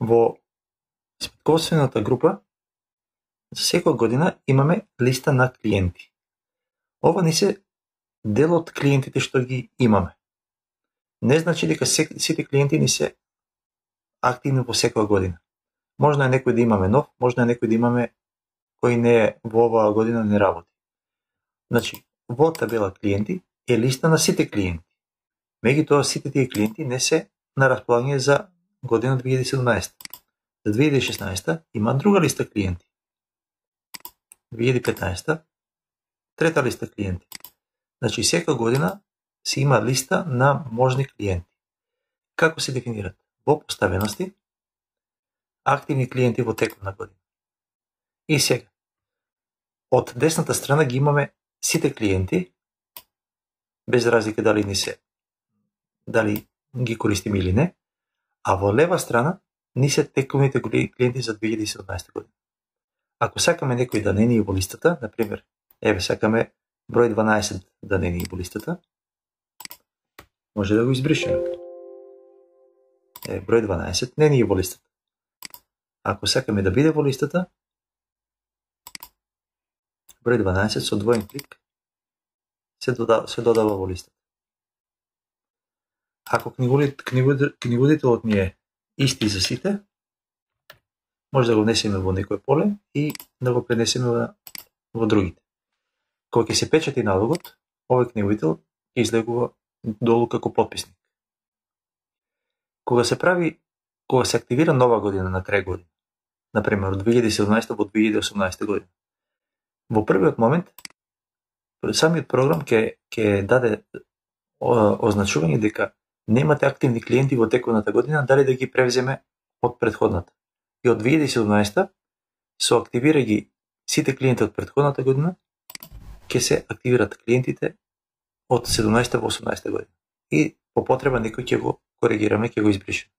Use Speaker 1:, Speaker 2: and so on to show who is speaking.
Speaker 1: во сметководствената група за секоја година имаме листа на клиенти. Ова не се дел од клиентите што ги имаме. Не значи дека сите клиенти не се активни во секоја година. Можно е некој да имаме нов, можно е некој да имаме кој не е во оваа година не работи. Значи, во табела клиенти е листа на сите клиенти. Меѓутоа сите тие клиенти не се на располагање за година 2017. За 2016 има друга листа клиенти. 2015 трета листа клиенти. Значи, секоја година се има листа на можни клиенти. Како се дефинират? Во поставености, активни клиенти во текот на година. И сега, од десната страна ги имаме сите клиенти, без разлика дали ги користиме или не, а во лева страна ни се тековните клиенти за 2017 година. Ако сакаме некој да не ни е во листата, например, сакаме број 12 да не ни е во листата, може да го избришеме. Број 12 не ни е во листата. Ако сакаме да биде во листата, број 12 со двоен клик се додава во листата. Ако книгодителот ни е исти за сите, може да го внесеме во некој поле и да го пренесеме во другите. Кога ќе се печати налогот, овој книгодител ќе излегува долу како потписник. Кога се активира нова година на крај година, например од 2017 во 2018 година, во првиот момент самиот програм ќе даде означување дека немате активни клиенти во теконата година, дали да ги превземе од претходната. И од 2017 со активира ги сите клиенти од претходната година, ќе се активират клиентите од 17 во 18 година. И по потреба некој ќе го коригираме, ќе го избришеме.